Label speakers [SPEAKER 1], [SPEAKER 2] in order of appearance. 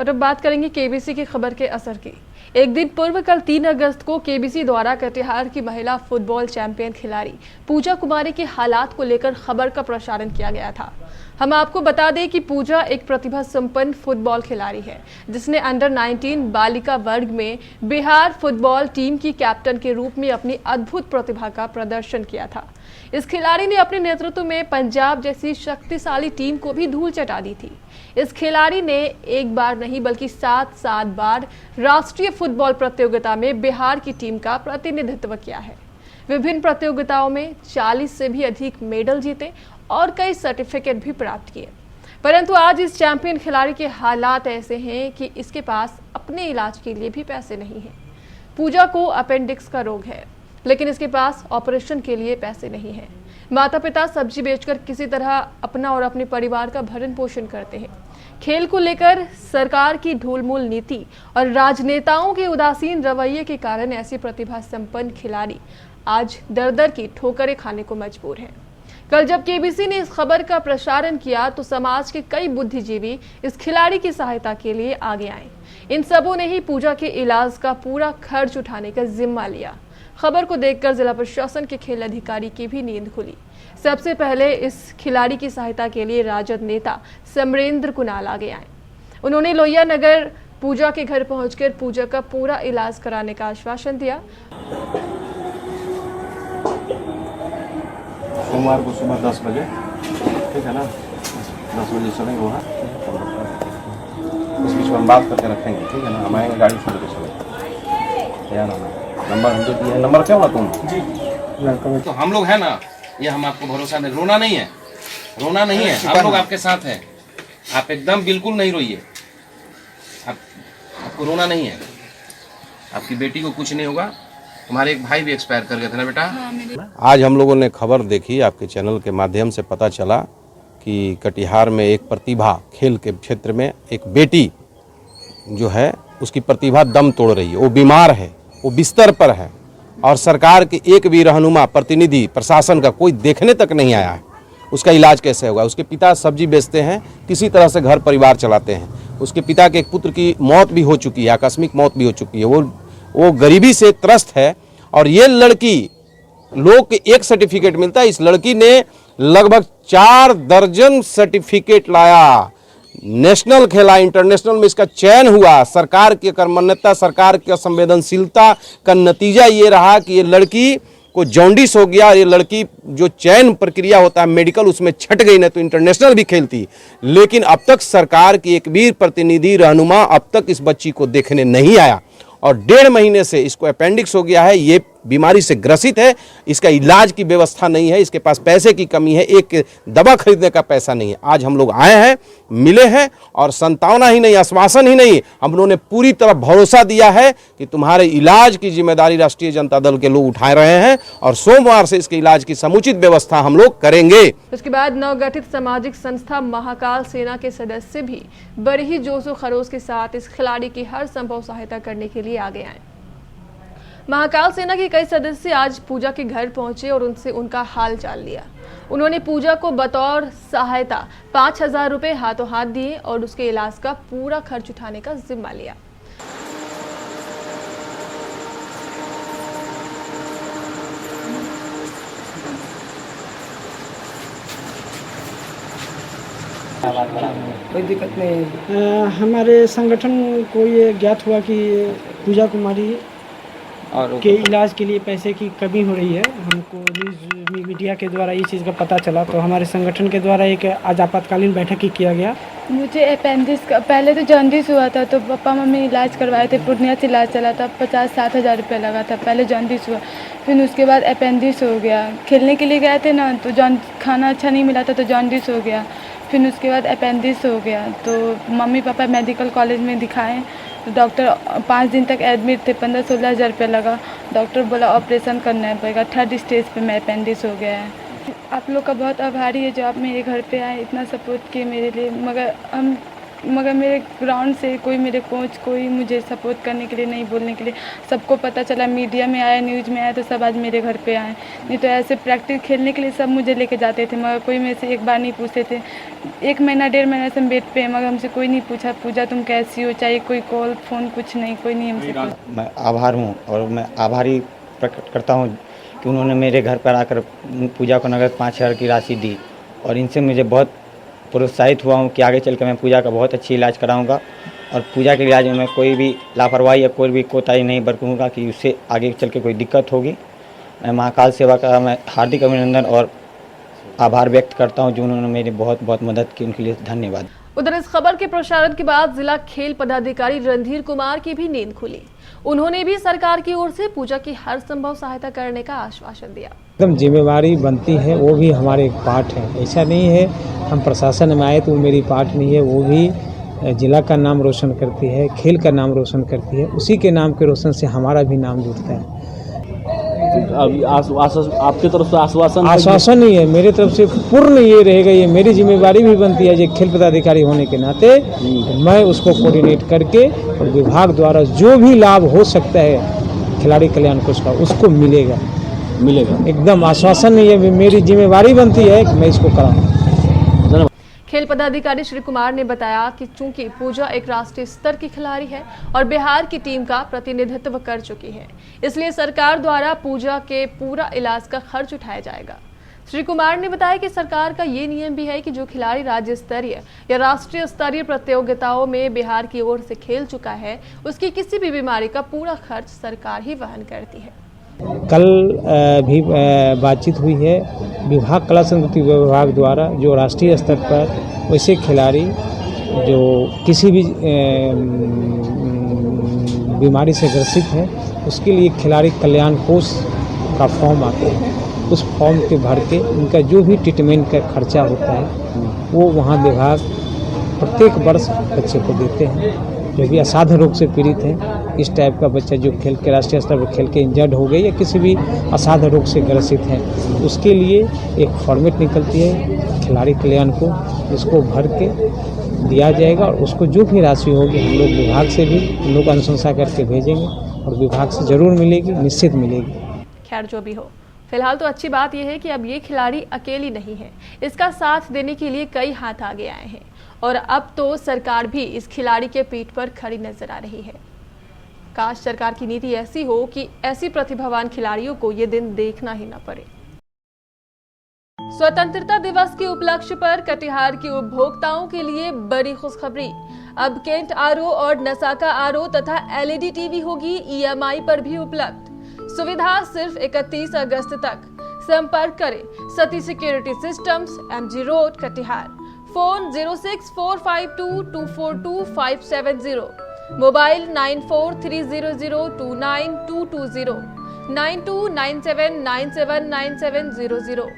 [SPEAKER 1] और अब बात करेंगे केबीसी की खबर के असर की। एक दिन पूर्व कल 3 अगस्त को केबीसी द्वारा कटिहार की महिला फुटबॉल चैंपियन खिलाड़ी पूजा कुमारी के हालात को लेकर खबर का प्रसारण किया गया था। हम आपको बता दें कि पूजा एक प्रतिभा संपन्न फुटबॉल खिलाड़ी है, जिसने अंडर 19 बालिका वर्ग में बिहार फुटबॉल टीम की कैप्टन के रूप में अपनी अद्भुत प्रतिभा का प्रदर्शन किया था। इस खिलाड़ी ने अपने नेतृत्व में पंजाब जैसी शक्तिशाली टीम को भी धूल चटा दी थी। इस खिलाड़ी ने एक बार नहीं बल्कि 7 बार राष्ट्रीय फुटबॉल प्रतियोगिता में बिहार की टीम का प्रतिनिधित्व किया है। विभिन्न प्रतियोगिताओं में 40 से भी अधिक मेडल जीते और कई सर्टिफिकेट भी प्राप्त किए। परंतु आज इस चैंपियन खिलाड़ी के हालात ऐसे हैं कि इसके पास अपने इलाज के लिए भी पैसे नहीं हैं। पूजा को अपेंडिक्स का रोग है, लेकिन इसके पास ऑपरेशन के लिए पैसे नहीं हैं। माता पिता सब्जी बेचकर किसी तरह अपना और अपने परिवार का भरण पोषण करते हैं। खेल को लेकर सरकार की ढूलमूल नीति और राजनेताओं के उदासीन रवैये के कारण ऐसी प्रतिभा संपन्न खिलाड़ी आज दर की ठोकरें खाने को मजबूर है। कल जब केबीसी ने इस खबर का प्रसारण किया तो समाज के कई बुद्धिजीवी इस खिलाड़ी की सहायता के लिए आगे आए। इन सबों ने ही पूजा के इलाज का पूरा खर्च उठाने का जिम्मा लिया। खबर को देखकर जिला प्रशासन के खेल अधिकारी की भी नींद खुली। सबसे पहले इस खिलाड़ी की सहायता के लिए राजद नेता समरेंद्र कुणाल आगे आए। उन्होंने लोहिया नगर पूजा के घर पहुंचकर पूजा का पूरा इलाज कराने का आश्वासन दिया।
[SPEAKER 2] सोमवार को सुबह 10 बजे, ठीक है ना, 10 बजे चलेंगे वहाँ। इस बीच में हम बात करके रखेंगे, ठीक है ना। हम आएंगे गाड़ी छोड़ के चलेंगे। यार नंबर हम देती है, नंबर क्या हुआ तुम जी? तो हम लोग हैं ना, ये हम आपको भरोसा नहीं, रोना नहीं है, रोना नहीं है, हम लोग आपके साथ हैं। आप एकदम बिल्कुल नहीं रोइए, आपको रोना नहीं है। आपकी बेटी को कुछ नहीं होगा। तुम्हारे एक भाई भी एक्सपायर कर गए थे ना बेटा। आज हम लोगों ने खबर देखी, आपके चैनल के माध्यम से पता चला कि कटिहार में एक प्रतिभा, खेल के क्षेत्र में एक बेटी जो है उसकी प्रतिभा दम तोड़ रही है। वो बीमार है, वो बिस्तर पर है और सरकार के एक भी रहनुमा, प्रतिनिधि, प्रशासन का कोई देखने तक नहीं आया है। उसका इलाज कैसे होगा? उसके पिता सब्जी बेचते हैं, किसी तरह से घर परिवार चलाते हैं। उसके पिता के एक पुत्र की मौत भी हो चुकी है, आकस्मिक मौत भी हो चुकी है। वो गरीबी से त्रस्त है और ये लड़की, लोग के एक सर्टिफिकेट मिलता है, इस लड़की ने लगभग 4 दर्जन सर्टिफिकेट लाया। नेशनल खेला, इंटरनेशनल में इसका चयन हुआ। सरकार की कर्मण्यता, सरकार की संवेदनशीलता का नतीजा ये रहा कि ये लड़की को जॉन्डिस हो गया। ये लड़की जो चयन प्रक्रिया होता है मेडिकल, उसमें छट गई, नहीं तो इंटरनेशनल भी खेलती। लेकिन अब तक सरकार की एक भी प्रतिनिधि, रहनुमा अब तक इस बच्ची को देखने नहीं आया और 1.5 महीने से इसको अपेंडिक्स हो गया है। ये बीमारी से ग्रसित है, इसका इलाज की व्यवस्था नहीं है, इसके पास पैसे की कमी है, एक दवा खरीदने का पैसा नहीं है। आज हम लोग आए हैं, मिले हैं और संतावना ही नहीं, आश्वासन ही नहीं, हम लोगों ने पूरी तरह भरोसा दिया है कि तुम्हारे इलाज की जिम्मेदारी राष्ट्रीय जनता दल के लोग उठा रहे हैं और सोमवार से इसके इलाज की समुचित व्यवस्था हम लोग करेंगे।
[SPEAKER 1] उसके बाद नवगठित सामाजिक संस्था महाकाल सेना के सदस्य भी बड़े ही जोशो खरोश के साथ इस खिलाड़ी की हर संभव सहायता करने के लिए आगे आए। महाकाल सेना के कई सदस्य आज पूजा के घर पहुंचे और उनसे उनका हाल चाल लिया। उन्होंने पूजा को बतौर सहायता 5,000 रुपए हाथों हाथ दिए और उसके इलाज का पूरा खर्च उठाने का जिम्मा लिया।
[SPEAKER 3] कोई दिक्कत नहीं। हमारे संगठन को ये ज्ञात हुआ कि पूजा कुमारी के इलाज के लिए पैसे की कमी हो रही है। हमको न्यूज़ मीडिया के द्वारा ये चीज़ का पता चला, तो हमारे संगठन के द्वारा एक आज आपातकालीन बैठक ही किया गया।
[SPEAKER 4] मुझे अपेंडिक्स का पहले तो जॉन्डिस हुआ था, तो पापा मम्मी इलाज करवाए थे, पूर्णिया से इलाज चला था, 50-60 हज़ार रुपये लगा था। पहले जॉन्डिस हुआ, फिर उसके बाद अपेंडिक्स हो गया। खेलने के लिए गए थे ना, तो खाना अच्छा नहीं मिला था तो जॉन्डिस हो गया। फिर उसके बाद अपेंडिक्स हो गया, तो मम्मी पापा मेडिकल कॉलेज में दिखाएं, तो डॉक्टर 5 दिन तक एडमिट थे, 15-16 हज़ार रुपये लगा। डॉक्टर बोला ऑपरेशन करना पड़ेगा। 3rd स्टेज पे मैं अपेंडिक्स हो गया है। आप लोग का बहुत आभारी है जो आप मेरे घर पे आए, इतना सपोर्ट किए मेरे लिए। मगर हम मगर मेरे ग्राउंड से कोई, मेरे कोच कोई मुझे सपोर्ट करने के लिए नहीं, बोलने के लिए। सबको पता चला, मीडिया में आया, न्यूज़ में आया, तो सब आज मेरे घर पे आए। नहीं तो ऐसे प्रैक्टिस खेलने के लिए सब मुझे लेके जाते थे, मगर कोई मेरे से एक बार नहीं पूछते थे। 1 महीना 1.5 महीना से हम बेड पे हैं, मगर हमसे कोई नहीं पूछा, पूजा तुम कैसी हो, चाहे कोई कॉल फ़ोन कुछ नहीं, कोई नहीं हमसे पूछा।
[SPEAKER 5] मैं आभार हूँ और मैं आभारी प्रकट करता हूँ कि उन्होंने मेरे घर पर आकर पूजा को नगद 5,000 की राशि दी, और इनसे मुझे बहुत प्रोत्साहित हुआ हूँ कि आगे चल कर मैं पूजा का बहुत अच्छी इलाज कराऊंगा, और पूजा के इलाज में मैं कोई भी लापरवाही या कोई भी कोताही नहीं बरतूंगा कि उससे आगे चल के कोई दिक्कत होगी। मैं महाकाल सेवा का मैं हार्दिक अभिनंदन और आभार व्यक्त करता हूँ जो उन्होंने मेरी बहुत बहुत मदद की, उनके लिए धन्यवाद।
[SPEAKER 1] उधर इस खबर के प्रसारण के बाद जिला खेल पदाधिकारी रणधीर कुमार की भी नींद खुली। उन्होंने भी सरकार की ओर से पूजा की हर संभव सहायता करने का आश्वासन दिया।
[SPEAKER 6] एकदम जिम्मेवारी बनती है, वो भी हमारे एक पार्ट है। ऐसा नहीं है हम प्रशासन में आए तो वो मेरी पार्ट नहीं है, वो भी जिला का नाम रोशन करती है, खेल का नाम रोशन करती है। उसी के नाम के रोशन से हमारा भी नाम जुड़ता है।
[SPEAKER 7] अभी आपकी तरफ से
[SPEAKER 6] आश्वासन नहीं है, मेरी तरफ से पूर्ण ये रहेगा, ये मेरी जिम्मेवारी भी बनती है। जो खेल पदाधिकारी होने के नाते मैं उसको कोऑर्डिनेट करके और विभाग द्वारा जो भी लाभ हो सकता है खिलाड़ी कल्याण कोष का, उसको मिलेगा। एकदम आश्वासन नहीं है, मेरी जिम्मेवारी बनती है कि मैं इसको कराऊँ।
[SPEAKER 1] खेल पदाधिकारी श्री कुमार ने बताया कि चूंकि पूजा एक राष्ट्रीय स्तर की खिलाड़ी है और बिहार की टीम का प्रतिनिधित्व कर चुकी है, इसलिए सरकार द्वारा पूजा के पूरा इलाज का खर्च उठाया जाएगा। श्री कुमार ने बताया कि सरकार का ये नियम भी है कि जो खिलाड़ी राज्य स्तरीय या राष्ट्रीय स्तरीय प्रतियोगिताओं में बिहार की ओर से खेल चुका है, उसकी किसी भी बीमारी का पूरा खर्च सरकार ही वहन करती है।
[SPEAKER 6] कल भी बातचीत हुई है विभाग कला संस्कृति विभाग द्वारा, जो राष्ट्रीय स्तर पर वैसे खिलाड़ी जो किसी भी बीमारी से ग्रसित है, उसके लिए खिलाड़ी कल्याण कोष का फॉर्म आता है। उस फॉर्म के भर के उनका जो भी ट्रीटमेंट का खर्चा होता है वो वहाँ विभाग प्रत्येक वर्ष बच्चे को देते हैं। जो भी असाध्य रोग से पीड़ित है, इस टाइप का बच्चा जो खेल के राष्ट्रीय स्तर पर खेल के इंजर्ड हो गए या किसी भी असाध्य रोग से ग्रसित है, उसके लिए एक फॉर्मेट निकलती है खिलाड़ी कल्याण को, इसको भर के दिया जाएगा और उसको जो भी राशि होगी हम लोग विभाग से भी हम लोग अनुशंसा करके भेजेंगे और विभाग से जरूर मिलेगी, निश्चित मिलेगी।
[SPEAKER 1] खैर जो भी हो, फिलहाल तो अच्छी बात यह है कि अब ये खिलाड़ी अकेली नहीं है, इसका साथ देने के लिए कई हाथ आगे आए हैं और अब तो सरकार भी इस खिलाड़ी के पीठ पर खड़ी नजर आ रही है। काश सरकार की नीति ऐसी हो कि ऐसी प्रतिभावान खिलाड़ियों को ये दिन देखना ही न पड़े। स्वतंत्रता दिवस के उपलक्ष्य पर कटिहार के उपभोक्ताओं के लिए बड़ी खुशखबरी। अब केंट आरओ और नसाका आरओ तथा एलईडी टीवी होगी ईएमआई पर भी उपलब्ध। सुविधा सिर्फ 31 अगस्त तक। संपर्क करें Sati security systems, MG road, Katihar. Phone 064522422570, mobile 9430029220, 9297979700।